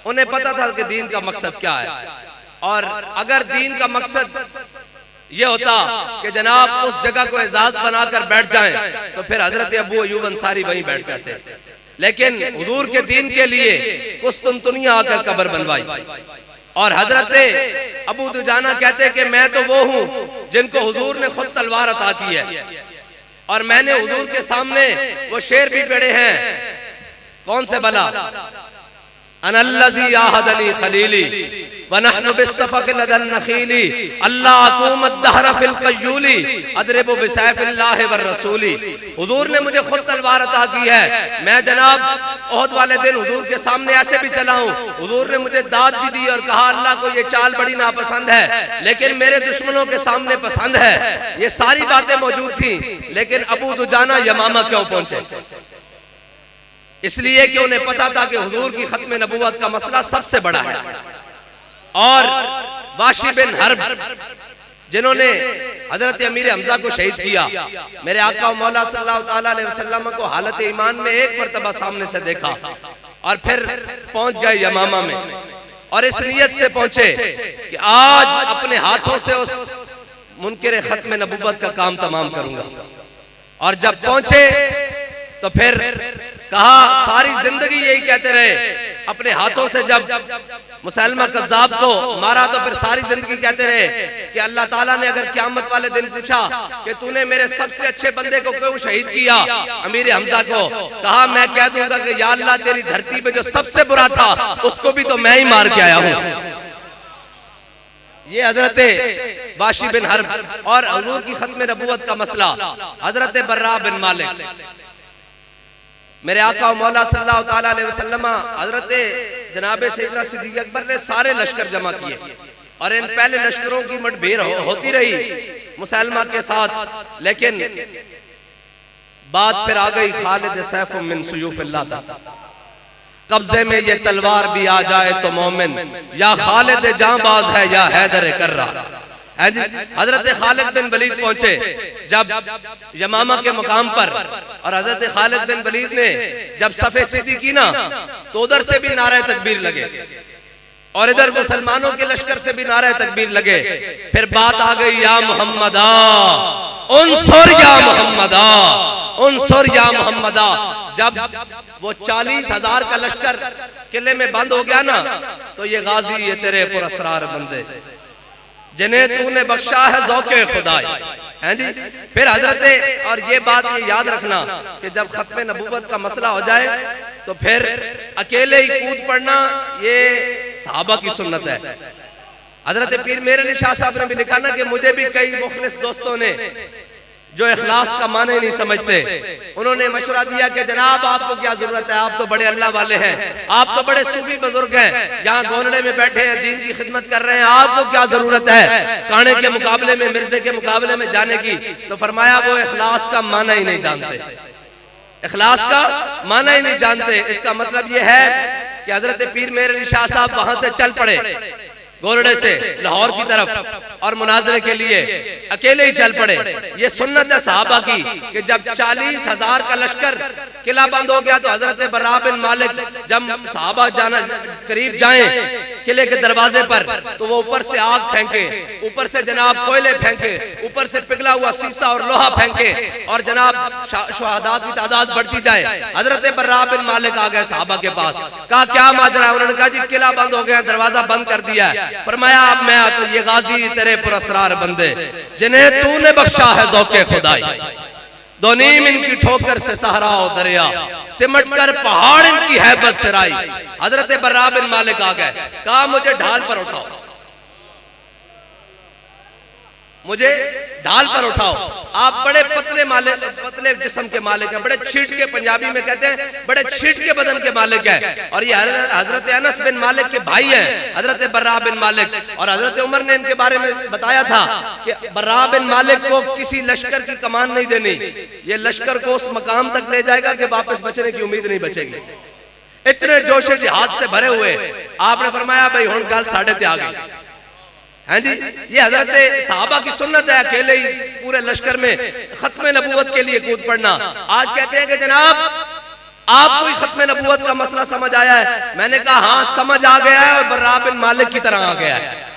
उन्हें पता था कि दीन का मकसद क्या है। और अगर दीन का मकसद ये होता कि जनाब उस जगह को एजाज बनाकर बैठ जाएं, तो फिर हजरत अबू अयूब अंसारी वहीं बैठ जाते। लेकिन हुजूर के दीन के लिए कुस्तुनतुनिया आकर कब्र बनवाई। और हजरत अबू दुजाना कहते कि मैं तो वो हूं जिनको हुजूर ने खुद तलवार अता की है, और मैंने हुजूर के सामने वो शेर भी पढ़े हैं। कौन से भला? अनल्लज़ी आहदनी खलीली व नहनु बिस्सफ़क़ लदन नखीली अल्लाह अक़ूमद दहर फिल क़य्यूली अदरिबु बिसैफ़िल्लाहि वर रसूली। हुजूर ने मुझे खुद तलवार अता की है। मैं जनाब ओहद वाले दिन हुजूर के सामने ऐसे भी चला हूँ। हुजूर ने मुझे दाद भी दी और कहा अल्लाह को ये चाल बड़ी नापसंद है, लेकिन मेरे दुश्मनों के सामने पसंद है। ये सारी बातें मौजूद थी, लेकिन अबू दुजाना यमामा क्यों पहुंचे? इसलिए कि उन्हें पता था कि हुजूर की खत्म नबूवत का मसला सबसे बड़ा है। और वाशी बिन हर्ब जिन्होंने हजरत अमीर हमजा को शहीद किया, मेरे आका मौला सल्लल्लाहु अलैहि वसल्लम को हालत ईमान में एक मर्तबा सामने से देखा और फिर पहुंच गए यमामा में, और इस नियत से पहुंचे कि आज अपने हाथों से उस मुनकिर खत्म नबूवत का काम तमाम करूंगा। और जब पहुंचे तो फिर कहा, सारी जिंदगी यही कहते रहे, अपने हाथों से जब मुसलमा कज़्ज़ाब को मारा तो फिर सारी जिंदगी कहते रहे कि अल्लाह ताला ने अगर क़यामत वाले दिन पूछा कि तूने मेरे सबसे अच्छे बंदे को क्यों शहीद किया, अमीर हमजा को, कहा मैं कह दूंगा कि या अल्लाह तेरी धरती पे जो सबसे बुरा था उसको भी तो मैं ही मार के आया हूं। ये हजरत वाशी बिन हर्ब और हुजूर की खत्म नबूवत का मसला। हजरत बर्रा बिन मालिक, मेरे आका मौला सल्लल्लाहु अलैहि वसल्लम हजरत जनाब सैयदना सिद्दीक़ अकबर ने सारे लश्कर जमा किए, और इन पहले लश्करों की मुठभेड़ होती रही मुसलमा के साथ। लेकिन बात फिर आ गई खालिद सैफ मिन सुयूफिल्लाह तक, कब्जे में ये तलवार भी आ जाए तो मोमिन, या खालिद जांबाज है या हैदर कर्रा। हजरत खालिद बिन वलीद पहुंचे जब यमामा के मुकाम पर, और हजरत खालिद बिन वलीद ने जब सफे सीधी की ना, तो उधर से भी नारे तकबीर लगे और इधर मुसलमानों के लश्कर से भी नारे तकबीर लगे। फिर बात आ गई, या मोहम्मदा उनसुर या मोहम्मदा उनसुर या मोहम्मदा। जब वो 40,000 का लश्कर किले में बंद हो गया ना, तो ये गाजी ये तेरे पुरस्रार बंदे जिन्हें तूने बख्शा है ज़ौक़े खुदाई, हैं जी। फिर हजरत, और ये बात ये याद रखना कि जब खत्म नबूवत का मसला हो जाए तो फिर अकेले ही कूद पड़ना ये सहाबा की सुन्नत है। हजरत पीर मेरे अली शाह साहब ने भी लिखा ना कि मुझे भी कई मुखलिस दोस्तों ने जो इखलास का माने नहीं समझते, उन्होंने मशवरा दिया कि जनाब आपको क्या जरूरत है, आप तो बड़े अल्लाह वाले हैं, आप तो बड़े सूफी बुजुर्ग हैं, यहाँ गोलड़े में बैठे हैं, दीन की खिदमत कर रहे हैं, आपको क्या जरूरत है काने के मुकाबले में, मिर्जे के मुकाबले में जाने की। तो फरमाया वो इखलास का माना ही नहीं जानते, इखलास का माना ही नहीं जानते। इसका मतलब ये है कि हजरत पीर मेरे अली शाह साहब वहां से चल पड़े गोलड़े से लाहौर की तरफ, और मुनाजरे के लिए अकेले ही चल पड़े। ये सुन्नत है सहाबा की कि जब 40,000 का लश्कर किला बंद हो गया तो हजरत बर्रा बिन मालिक जब सहाबा जाना करीब जाएं किले के दरवाजे पर, तो वो ऊपर से आग फेंके, ऊपर से जनाब कोयले फेंके, ऊपर से पिघला हुआ शीशा और लोहा फेंके, और जनाब शुहदा की तादाद बढ़ती जाए। हजरत बर्रा बिन मालिक आ गए सहाबा के पास, कहा क्या माजरा है? उन्होंने कहा जी किला बंद हो गया, दरवाजा बंद कर दिया है। फरमाया अब मैं तो ये गाजी तेरे पुरस्रार बंदे जिन्हें तूने बख्शा है ज़ौक़े खुदाई, दो नीम इनकी ठोकर से सहरा हो दरिया, सिमट कर पहाड़ इनकी हैबत से राई। हजरत बर्रा बिन मालिक आ गए, कहा मुझे ढाल पर उठाओ, मुझे ढाल पर उठाओ। आप बड़े पतले जिस्म के मालिक हैं, बड़े छीट के, पंजाबी में कहते हैं बड़े छीट के बदन के मालिक हैं, और ये हजरत अनस बिन मालिक के भाई हैं हजरत बर्रा बिन मालिक। और हजरत उमर ने इनके बारे में बताया था कि बर्रा बिन मालिक को किसी लश्कर की कमान नहीं देनी, ये लश्कर को उस मकाम तक ले जाएगा कि वापस बचने की उम्मीद नहीं बचेगी। इतने जोशे जिहाद से भरे हुए आपने फरमाया भाई हुण गल साढ़े ते आ गई, हैं जी। ये हजरत सहाबा की सुन्नत है, अकेले ही पूरे लश्कर में खत्म नबूवत के लिए कूद पड़ना। आज कहते हैं कि जनाब आपको ही खत्म नबूवत का मसला समझ आया है? मैंने कहा हाँ समझ आ गया है, और बर्रा बिन मालिक की तरह आ गया है।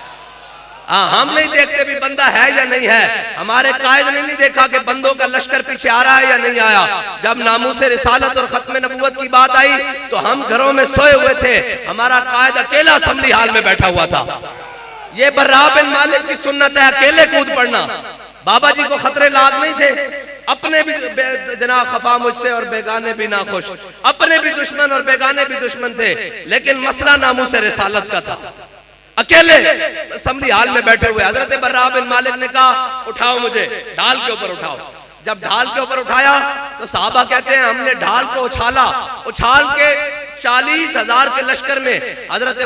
हम नहीं देखते भी बंदा है या नहीं है। हमारे कायद ने नहीं देखा कि बंदों का लश्कर पीछे आ रहा है या नहीं आया। जब नामूसे रिसालत और खत्म नबूवत की बात आई तो हम घरों में सोए हुए थे, हमारा कायद अकेला असेंबली हाल में बैठा हुआ था। ये बर्रा बिन मालिक की सुन्नत है, अकेले कूद पड़ना। बाबा जी को खतरे लाग नहीं थे, अपने भी जना खफा मुझसे और बेगाने भी ना खुश, अपने भी दुश्मन और बेगाने भी दुश्मन थे, लेकिन मसला नामूसे रिसालत का था। अकेले असेंबली हाल में बैठे हुए हजरत बर्रा बिन मालिक ने कहा उठाओ मुझे, ढाल के ऊपर उठाओ। जब ढाल के ऊपर उठाया तो साहबा कहते हैं हमने ढाल को उछाला, उछाल के 40,000 के लश्कर में हजरत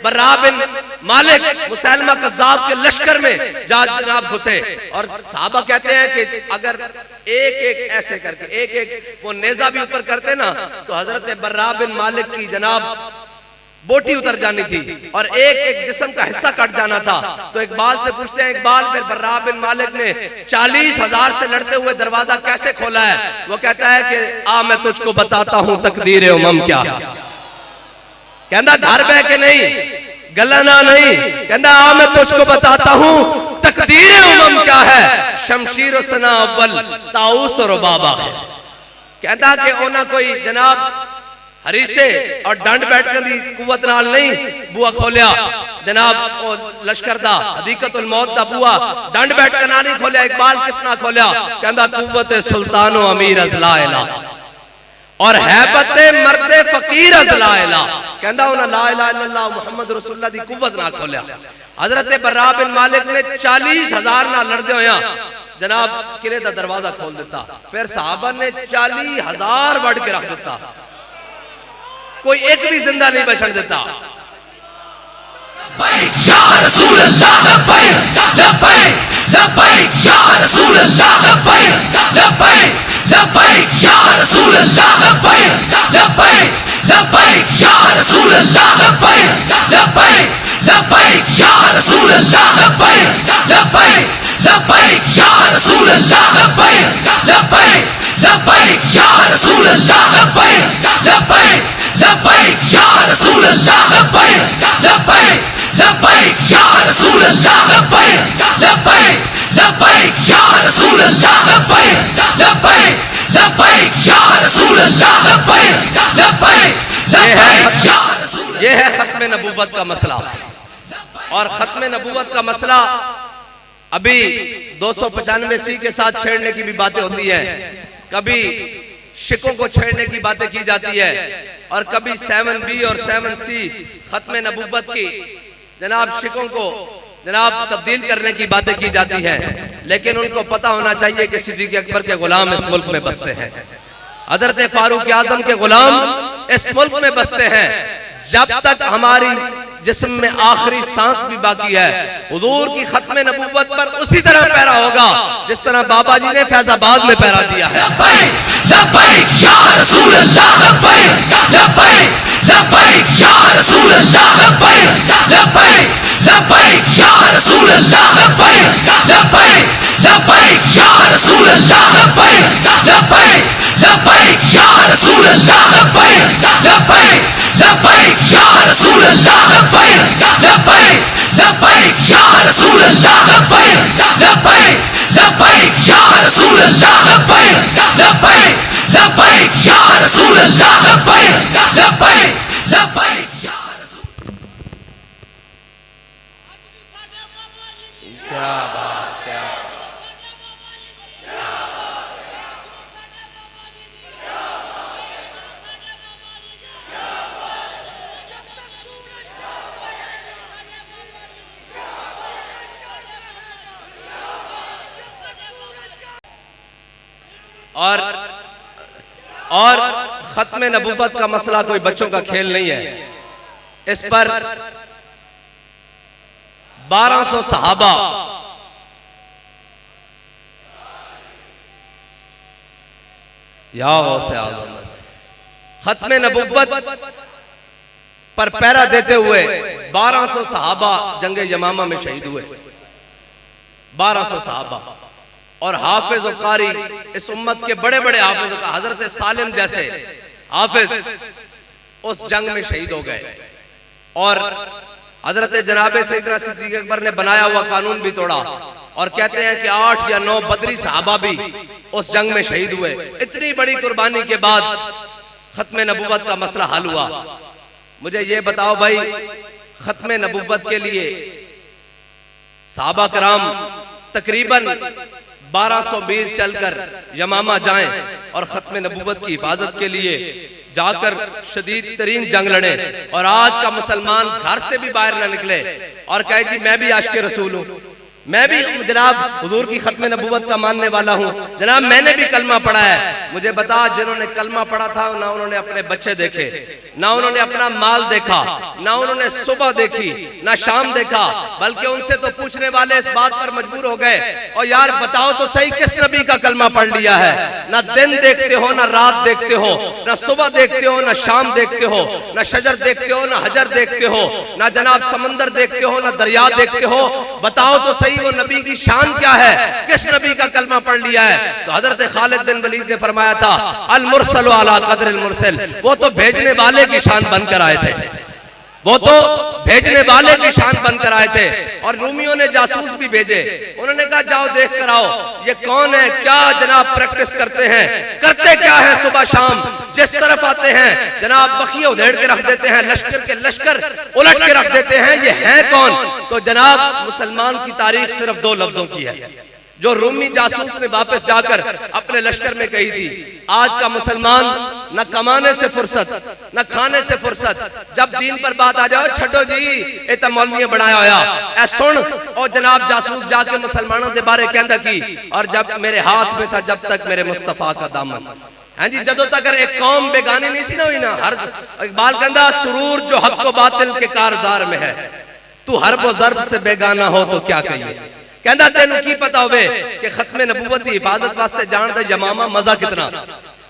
बर्रा बिन मालिक मुसैलमा कज़्ज़ाब के लश्कर में जनाब घुसे। और साहबा कहते हैं कि अगर एक एक ऐसे करके एक एक वो नेजा भी ऊपर करते ना तो हजरत बर्रा बिन मालिक की जनाब बोटी उतर जानी थी और एक एक जिस्म का हिस्सा कट जाना था। तो इकबाल से पूछते हैं इकबाल फिर बर्रा बिन मालिक ने 40,000 से लड़ते हुए दरवाजा कैसे खोला है? वो कहता है कि आ मैं तुझको बताता हूं तकदीर उमम क्या है। कहता घर बह के नहीं, गलना नहीं, कहता आ मैं तुझको बताता हूं तकदीर उमम क्या है। शमशीर सना अव्वल ताऊस और बाबा है। कहता कि ओना कोई जनाब हरीसे और डंड बैठकर दी कुवत नाल नहीं बुआ खोलिया जनाब लश्कर दा हदीकतुल मौत दा बुआ डंड बैठकर ना नहीं खोलिया। इकबाल किसना खोलिया? कहता कुव्वत सुल्तान व अमीर अज़लाइला और हैबत मर्द फकीर अज़लाइला। कहता उन्हें ला इलाहा इल्लल्लाह मुहम्मद रसूलुल्लाह दी कुव्वत ना खोलिया। हजरत बर्रा बिन मालिक ने 40,000 ना लड़दे होया जनाब किले दा दरवाजा खोल दिता। फिर सहाबा ने 40,000 वड़ के रख दिता, कोई एक भी जिंदा नहीं बचन देता। या रसूल अल्लाह लब्बैक लब्बैक लब्बैक या रसूल अल्लाह लब्बैक लब्बैक लब्बैक या रसूल अल्लाह लब्बैक लब्बैक लब्बैक या रसूल अल्लाह लब्बैक लब्बैक लब्बैक या रसूल अल्लाह लब्बैक लब्बैक लब्बैक या रसूल अल्लाह लब्बैक लब्बैक लब्बैक या रसूल अल्लाह लब्बैक लब्बैक लब्बैक या रसूल अल्लाह लब्बैक लब्बैक लब्बैक या रसूल अल्लाह लब्बैक लब्बैक लब्बैक या रसूल अल्लाह लब्बैक लब्बैक लब्बैक या रसूल अल्लाह लब्बैक लब्बैक लब्बैक या रसूल। ये है खत्म नबूवत का मसला। और खत्म नबूवत का मसला अभी 295C के साथ छेड़ने की भी बातें होती हैं, कभी शिकों को छेड़ने की बातें की जाती है और कभी 7B और 7C खत्म नबूवत की जनाब शिकों को जनाब तब्दील करने की बातें की जाती हैं। लेकिन उनको पता होना चाहिए कि सिद्दीक़ अकबर के गुलाम इस मुल्क में बसते हैं, हज़रत फारूक आज़म के गुलाम इस मुल्क में बसते हैं। जब तक हमारी जिस्म में आखिरी सांस भी बाकी है हुजूर की खत्म नबूवत पर उसी तरह पैरा होगा जिस तरह बाबा जी ने फैजाबाद में पैरा दिया है। लब्बैक या रसूल अल्लाह लब्बैक लब्बैक लब्बैक या रसूल अल्लाह लब्बैक लब्बैक लब्बैक या रसूल अल्लाह लब्बैक लब्बैक लब्बैक या रसूल अल्लाह लब्बैक लब्बैक लब्बैक या रसूल अल्लाह लब्बैक लब्बैक लब्बैक या रसूल अल्लाह लब्बैक लब्बैक लब्बैक या रसूल अल्लाह लब्बैक लब्बैक लब्बैक या रसूल अल्लाह लब्बैक लब्बैक लब्बैक या रसूल अल्लाह लब्बैक लब्बैक लब्बैक या रसूल। क्या बात, क्या और खत्म नबूवत का मसला कोई बच्चों का खेल नहीं है। इस पर 1200 सहाबा या गौसे आज़म खत्म नबूवत पर पैरा देते हुए 1200 सहाबा जंगे यमामा में शहीद हुए। 1200 सहाबा और हाफिज और कारी इस उम्मत के बड़े बड़े हाफिज, हजरत सालिम जैसे हाफिज उस जंग में शहीद हो गए। और हजरत जनाब सैयदना सिद्दीक़ अकबर ने बनाया हुआ कानून भी तोड़ा और कहते हैं कि 8 या 9 बदरी सहाबा भी उस जंग में शहीद हुए। इतनी बड़ी कुर्बानी के बाद खत्म नबुव्वत का मसला हल हुआ। मुझे ये बताओ भाई, खत्म नबुव्वत के लिए सहाबा कराम तकरीबन 1200 मील चलकर यमामा जाएं और खत्म नबुव्वत की हिफाजत के लिए जाकर शदीद तरीन जंग लड़े। और आज का मुसलमान घर से भी बाहर ना निकले और कहे जी मैं भी आशिक रसूल हूं, मैं भी जनाब हुजूर की खत्म नबुव्वत का मानने वाला हूं, जनाब मैंने भी कलमा पढ़ा है। मुझे बता, जिन्होंने कलमा पढ़ा था ना उन्होंने अपने बच्चे देखे, ना उन्होंने अपना माल देखा, ना उन्होंने सुबह देखी ना शाम देखा, बल्कि उनसे तो पूछने वाले इस बात पर मजबूर हो गए, और यार बताओ तो सही किस नबी का कलमा पढ़ लिया है? ना दिन देखते हो, ना रात देखते हो, ना सुबह देखते हो, ना शाम देखते हो, ना शजर देखते हो, ना हजर देखते हो, ना जनाब समंदर देखते हो, ना दरिया देखते हो। बताओ तो सही वो नबी की शान क्या है? किस नबी का कलमा पढ़ लिया है? तो हजरत खालिद बिन वलीद ने फरमाया था, अल मुरसल अला कद्र अल मुरसल, वो तो भेजने वाले की शान बनकर आए थे, वो तो भेजने वाले की शान बनकर आए थे। और रूमियों ने जासूस भी भेजे, उन्होंने कहा जाओ देख कर आओ ये कौन है, क्या जनाब प्रैक्टिस करते हैं, करते क्या है सुबह शाम, जिस तरफ आते हैं जनाब बखिए उधेड़ के रख देते हैं, लश्कर के लश्कर उलट के रख देते हैं, ये है कौन? तो जनाब मुसलमान की तारीख सिर्फ 2 लफ्जों की है जो रूमी जासूस ने वापस जाकर अपने लश्कर में कही थी। आज का मुसलमान न कमाने से फुर्सत, न खाने से फुर्सत, जब दीन पर बात आ जाओ छठो जी ये तो मौलवी बनाया होया ऐ सुन। और जनाब जासूस जाके मुसलमानों के बारे कहता की, और जब मेरे हाथ में था जब तक मेरे मुस्तफा का दामन, हाँ जी, जदों तक एक कौम बेगानी नहीं सी ना हुई ना। हर इकबाल कहता सुरूर जो हक व बातिल के कारजार में है, तू हर्ब व ज़र्ब से बेगाना हो तो क्या कहिए। कहता तेनू की पता होवे कि खत्म नबुव्वत की हिफाजत वास्ते जान दा यमामा मजा कितना।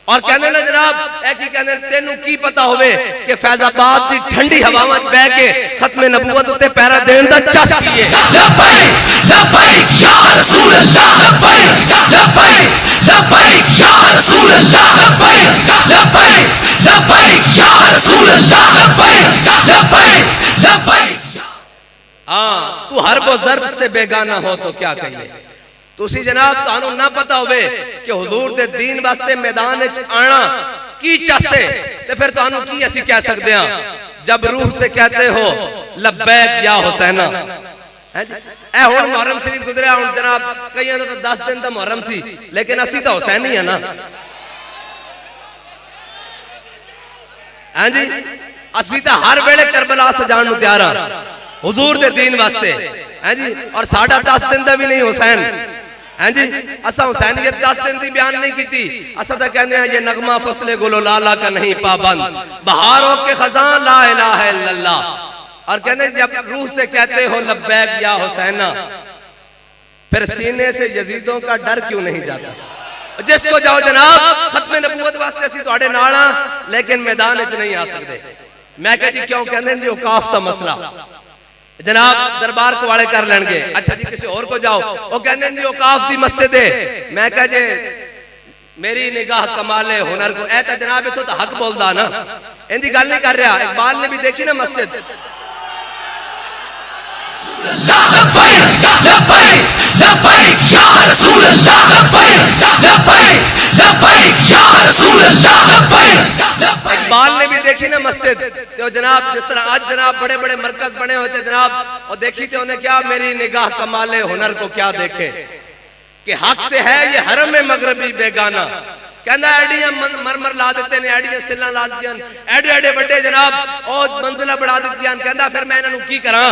और कहने ना जनाब ए की कहने तेनू की पता होवे कि फैजाबाद दी ठंडी हवावां च बैठ के खत्म नबुव्वत उत्ते पैरा देण दा चस की है। लब्बैक लब्बैक या रसूल अल्लाह, लब्बैक लब्बैक लब्बैक या रसूल अल्लाह, लब्बैक लब्बैक लब्बैक या रसूल अल्लाह, लब्बैक लब्बैक लब्बैक। हाँ, तू हर्ब व ज़र्ब से बेगाना हो तो क्या कहिए। तुसी जनाब तानू ना पता होवे कि हुजूर दे दीन वास्ते मैदान विच आना की चासे, ते फिर तानू की असी कह सकते हैं जब रूह से कहते हो लब्बैक या हुसैना। ए हुण मुहर्रम शरीफ गुजरिया, हुण जनाब कईयां दा तो 10 दिन दा मुहर्रम सी, लेकिन असी तो हुसैनी है ना। हां जी, असी तो हर वेले करबला सजाण नूं तैयार हां हुजूर दे दीन वास्ते, हैं जी। और साडा 10 दिन दा भी नहीं हुसैन, हैं जी। असा हुसैनियत 10 दिन दी बयान नहीं की, असा तो कहते हैं ये नगमा फसले गुलो लाला का नहीं पाबंद, बहारों के खजान ला इलाहा इल्लल्लाह। और कहने जब रूह से कहते हो लब्बैक या हुसैना, फिर सीने से यजीदों का डर क्यों नहीं जाता? जिसको जाओ जनाब खत्म नबुव्वत वास्ते असी तुहाडे नाल हां, लेकिन मैदान विच नहीं आ सकते। मैं कह जी क्यों? कहंदे जी औकाफ दा मसला जनाब दरबार को वाले कर लेंगे। अच्छा जी किसी और को जाओ, वो कहते हैं जी औकाफ दी मस्जिद है। मैं कह जे मेरी निगाह कमाले हुनर को, ऐ तो जनाब इथों तो हक बोलदा ना, इंदी गल नहीं कर रहा। इकबाल ने भी देखी ना मस्जिद। इकबाल ने भी देखी ना मस्जिद, तो जनाब जिस तरह आज जनाब बड़े बड़े मरकज बने होते जनाब, और देखी तो उन्हें क्या मेरी निगाह कमाले हुनर को क्या देखे कि हक से है ये हरम में मगरबी बेगाना। कहना एडियां मरमर ला देते ने, एडियां सिल्ला ला दियां, एडे एडे बड़े जनाब और मंजिला बढ़ा दित्तियां। कहना फिर मैं इन्हां नूं की करा,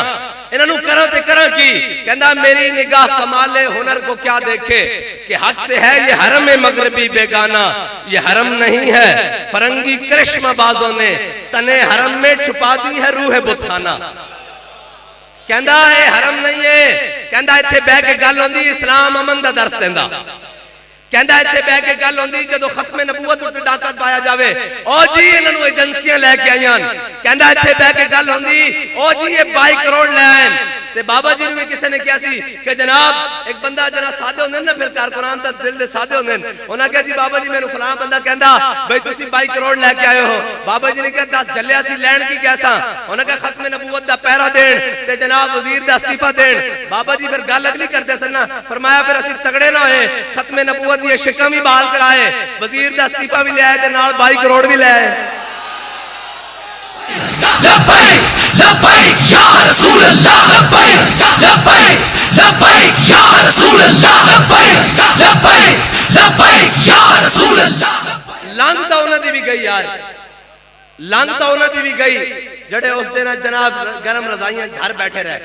इन्हां नूं करा ते करा की? कहना मेरी निगाह कमाले हुनर को क्या देखे कि हक से है ये हरम में मगरबी बेगाना। ये हरम नहीं है फरंगी करिश्मा बाजों ने, तने हरम में छुपा दी है रूह बुतखाना। कहना ये हरम नहीं है, कहना इत्थे बैठ के गल होंदी इस्लाम अमन दा दर्स देंदा। कहंदा इत्थे बैठ के गल होंदी जदों खत्म नबूवत उत्ते डाका पाया जावे, ओ जी इन्हां नूं एजेंसियां लेके आईयां। कहंदा इत्थे बैठ के गल होंदी ओ जी ये 22 करोड़ ले आए, ते बाबा जी ने किसी ने कहा सी कि जनाब एक बंदा जना सादे होंदे ना फिर कारकुरान दा दिल दे सादे होंदे उन्हां कहा जी बाबा जी मेनू फलां बंदा कहंदा भाई तुसी 22 करोड़ लेके आए हो। बाबा जी ने कहा 10 जल्लिया सी लैण की कैसा उन्हां कहा खत्म नबूवत दा पहरा देण ते जनाब वजीर दा इस्तीफा देण। बाबा जी फिर गल अगली करदे सन ना फरमाया फिर असि तगड़े ना होए खत्म नबूवत दी शिकम भी बहाल कराए वजीर दा इस्तीफा भी ले आए ते नाल 22 करोड़ भी ले आए। लब्बैक लब्बैक या रसूल अल्लाह लब्बैक लब्बैक लब्बैक या रसूल अल्लाह लब्बैक लब्बैक लब्बैक या रसूल अल्लाह। लंघ तो उन्हां दी भी गई यार लंघ तो उन्हां दी भी गई जड़े उस दिन जनाब गरम रजाइयां घर बैठे रहे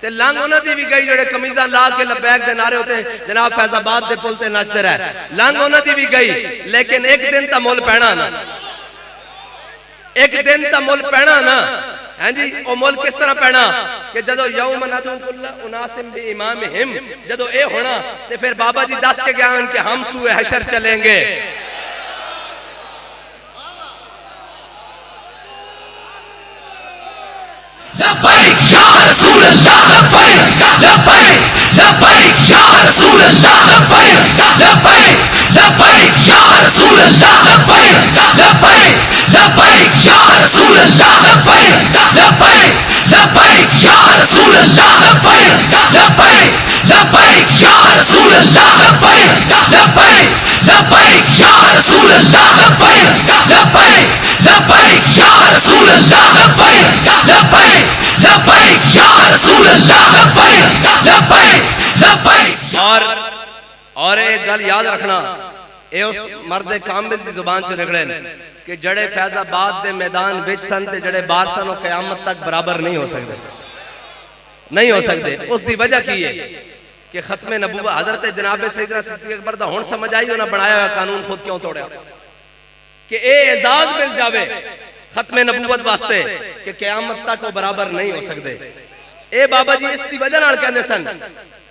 ते लंघ उन्हां दी भी गई जड़े कमीजा ला के लब्बैक दे नारे होते जनाब फैजाबाद दे पुल ते नचते रहे लंघ उन्हां दी भी गई। लेकिन एक दिन ता मुल पैना ना एक दिन ता मुल पैना ना है जी। ओ मुल किस तरह पैना कि जदों यौम नदू कुल्ला उनासिम बि इमामिहिम जदों ए होना ते फिर बाबा जी दस के गए कि हम सूए हशर चलेंगे। लब्बैक या रसूल अल्लाह लब्बैक लब्बैक लब्बैक या रसूल अल्लाह लब्बैक लब्बैक लब्बैक या रसूल अल्लाह लब्बैक लब्बैक लब्बैक या रसूल अल्लाह लब्बैक लब्बैक लब्बैक या रसूल अल्लाह लब्बैक लब्बैक लब्बैक या रसूल अल्लाह लब्बैक लब्बैक लब्बैक या रसूल अल्लाह लब्बैक लब्बैक लब्बैक या रसूल अल्लाह लब्बैक लब्बैक लब्बैक या रसूल अल्लाह लब्बैक लब्बैक लब्बैक। और एक गल याद रखना ए उस मर्द कामिल की जुबान से निकले कि जड़े फैजाबाद दे मैदान विच सन ते जड़े बाहर सन वो कयामत तक बराबर नहीं हो सकते नहीं हो सकते। उसकी वजह की है कि खत्म नबूवत हजरत जनाब सैयदना सिद्दीक़ अकबर दा हुण समझ आई उन्हें बनाया हुआ कानून खुद क्यों तोड़या कि ए एजाज मिल जावे खत्म नबूवत वास्ते कि कयामत तक वो बराबर नहीं हो सकते। ए बाबा जी इसकी वजह नाल कहंदे सन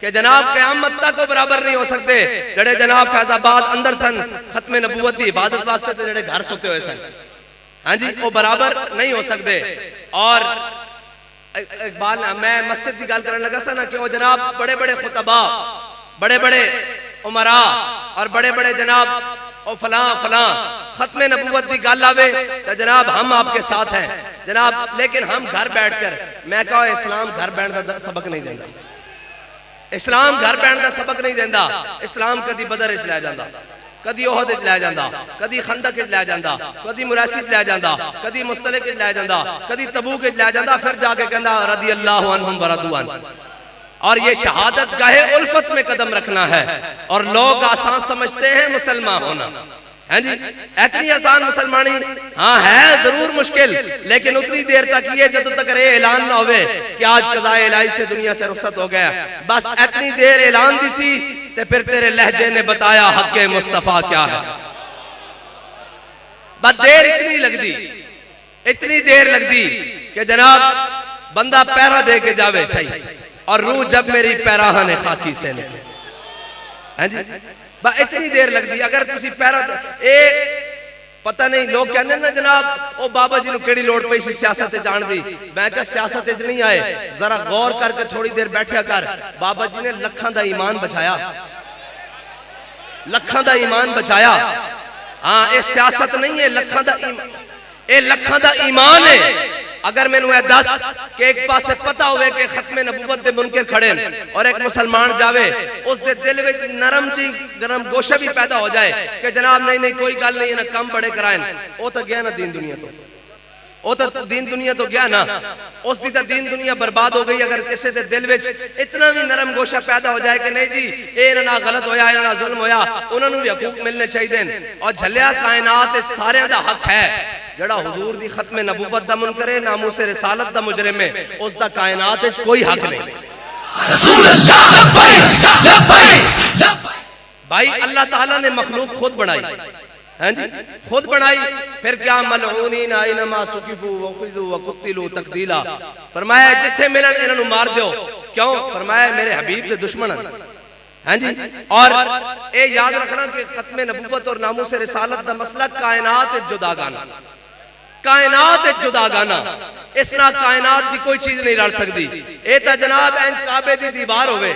कि जनाब कयामत तक वो बराबर नहीं हो सकते जड़े जनाब फैजाबाद अंदर सन खत्म नबूवत की हिफाजत वास्ते से जड़े घर सुते हुए सन हाँ जी वो बराबर नहीं हो सकते। और इकबाल मैं मस्जिद की गल करने लगा सा ना कि वो जनाब बड़े बड़े खुतबा बड़े बड़े उमरा और बड़े बड़े जनाब और फलां फलां खत्म नबूवत की गल आवे तो जनाब हम आपके साथ हैं जनाब। लेकिन हम घर बैठकर मैं कहा इस्लाम घर बैठने का सबक नहीं देता इस्लाम घर बैठने का सबक नहीं देता। इस्लाम कदी बदर च लै जांदा कदी ओहद च लै जांदा कदी खंदक च लै जांदा कदी मुरासी च लै जांदा कदी मुस्तलिक च लै जांदा कदी तबूक च लै जांदा फिर जाके कहंदा रदी अल्लाहु अन्हुम व रदू अन। और ये शहादत गाहे उल्फत में कदम रखना है और लोग आसान समझते हैं मुसलमान होना है जी। इतनी आसान मुसलमानी हाँ है जरूर मुश्किल लेकिन उतनी देर तक ये जब तक ऐलान ना होवे कि आज कज़ाए इलाही से दुनिया से रुखसत हो गया बस इतनी देर ऐलान दी सी ते फिर तेरे लहजे ने बताया हक़ मुस्तफा क्या है। बस देर इतनी देर लगती कि जनाब बंदा पैरा दे के जावे सही और रूह जब मेरी पैराहने खाकी से निकले हैं जी बस इतनी देर लगती। अगर तुसी पैरा पता नहीं लोग कहते ना जनाब ओ बाबा जी केड़ी लोड़ पई सी सियासत जान दी। मैं क्या सियासत नहीं आए जरा गौर करके थोड़ी देर बैठा कर बाबा जी ने लखां दा ईमान बचाया लखां दा ईमान बचाया। हाँ ये सियासत नहीं है लखां दा ईमान है। अगर मैनू दस कि एक पासे पता होवे कि खत्म नबूवत दे मुनकर खड़े और एक मुसलमान जावे उस दे दिल में नरम जी गरम गोशा भी पैदा हो जाए कि जनाब नहीं कोई गल नहीं ना कम बड़े कराए वो तो गया ना दीन दुनिया तो वो तो दीन दुनिया तो गया ना उसकी तो दीन दुनिया बर्बाद हो गई। अगर किसी के दिल में इतना भी नरम गोशा पैदा हो जाए कि नहीं जी ये ना गलत होया ना जुल्म होया उन्होंने भी हकूक मिलने चाहिए और झलिया कायनात सारे दा हक है जड़ा हुजूर दी खत्म नबूवत दा मुनकर है नामूस रिसालत दा मुजरिम है उस दा कायनात विच कोई हक नहीं। रसूल अल्लाह लब्बैक लब्बैक भाई अल्लाह ताला ने मखलूक खुद बनाई हैं जी खुद बनाई फिर क्या मलऊनीन आइनमा सुकिफू व खुज़ू व कुतिलू तकदीला फरमाया जिथे मिलन इन्हां नूं मार दो क्यों फरमाया मेरे हबीब दे दुश्मन हैं जी। और ये याद रखना कि खत्म नबूवत और नामूस रिसालत दा मसला कायनात जुदागाना इस ना कायनात की कोई चीज नहीं रल सकती। ये तो जनाब काबे की दीवार होवे